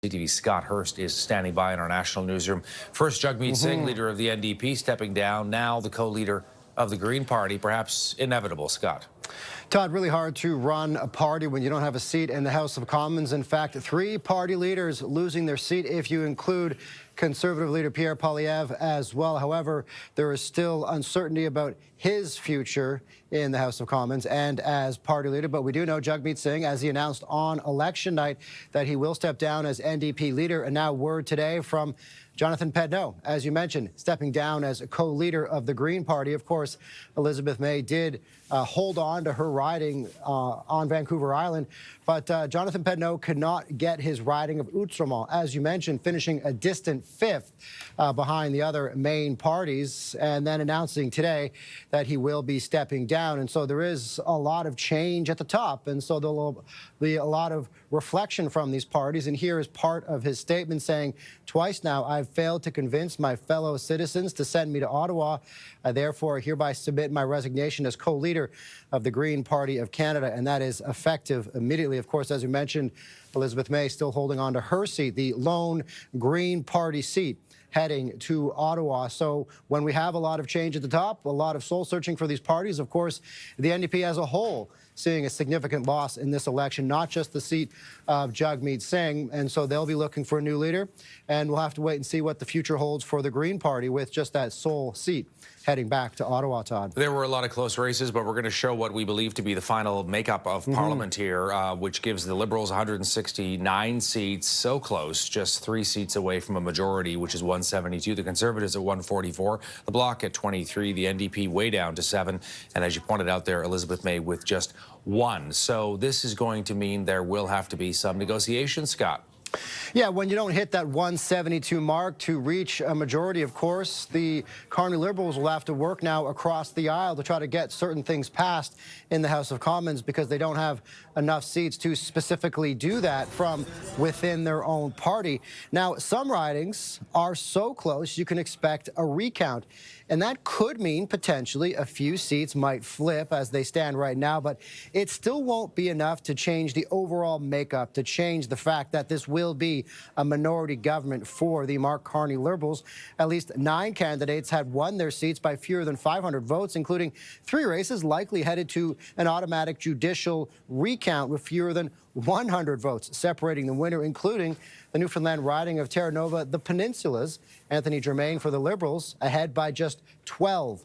CTV Scott Hurst is standing by in our national newsroom. First, Jagmeet Singh, leader of the NDP, stepping down. Now the co-leader of the Green Party, perhaps inevitable. Scott. Todd, really hard to run a party when you don't have a seat in the House of Commons. In fact, 3 party leaders losing their seat if you include Conservative leader Pierre Poilievre as well. However, there is still uncertainty about his future in the House of Commons and as party leader. But we do know Jagmeet Singh, as he announced on election night, that he will step down as NDP leader. And now word today from Jonathan Pedneault, as you mentioned, stepping down as co-leader of the Green Party. Of course, Elizabeth May did hold on to her riding on Vancouver Island, but Jonathan Pedneault could not get his riding of Outremont, as you mentioned, finishing a distant 5th behind the other main parties, and then announcing today that he will be stepping down. And so there is a lot of change at the top, and so there will be a lot of reflection from these parties. And here is part of his statement saying, "Twice now I've failed to convince my fellow citizens to send me to Ottawa. I therefore hereby submit my resignation as co-leader of the Green Party of Canada," and that is effective immediately. Of course, as you mentioned, Elizabeth May still holding on to her seat, the lone Green Party seat, heading to Ottawa. So when we have a lot of change at the top, a lot of soul searching for these parties, of course, the NDP as a whole seeing a significant loss in this election, not just the seat of Jagmeet Singh. And so they'll be looking for a new leader, and we'll have to wait and see what the future holds for the Green Party with just that sole seat heading back to Ottawa, Todd. There were a lot of close races, but we're going to show what we believe to be the final makeup of Parliament here, which gives the Liberals 169 seats, so close, just 3 seats away from a majority, which is 172. The Conservatives at 144, the Bloc at 23, the NDP way down to 7, and as you pointed out there, Elizabeth May with just 1. So this is going to mean there will have to be some negotiation, Scott. Yeah, when you don't hit that 172 mark to reach a majority, of course, the Carney Liberals will have to work now across the aisle to try to get certain things passed in the House of Commons because they don't have enough seats to specifically do that from within their own party. Now, some ridings are so close you can expect a recount, and that could mean potentially a few seats might flip as they stand right now, but it still won't be enough to change the overall makeup, to change the fact that this will be a minority government for the Mark Carney Liberals. At least 9 candidates had won their seats by fewer than 500 votes, including 3 races likely headed to an automatic judicial recount with fewer than 100 votes separating the winner, including the Newfoundland riding of Terra Nova, the Peninsulas. Anthony Germain for the Liberals ahead by just 12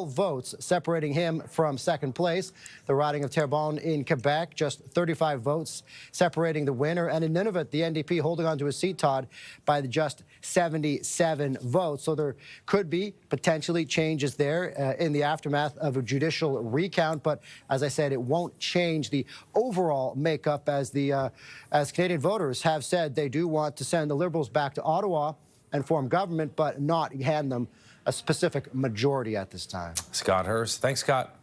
votes separating him from second place. The riding of Terrebonne in Quebec, just 35 votes separating the winner. And in Nunavut, the NDP holding on to a seat, Todd, by just 77 votes. So there could be potentially changes there in the aftermath of a judicial recount. But as I said, it won't change the overall makeup as Canadian voters have said they do want to send the Liberals back to Ottawa and form government, but not hand them a specific majority at this time. Scott Hurst. Thanks, Scott.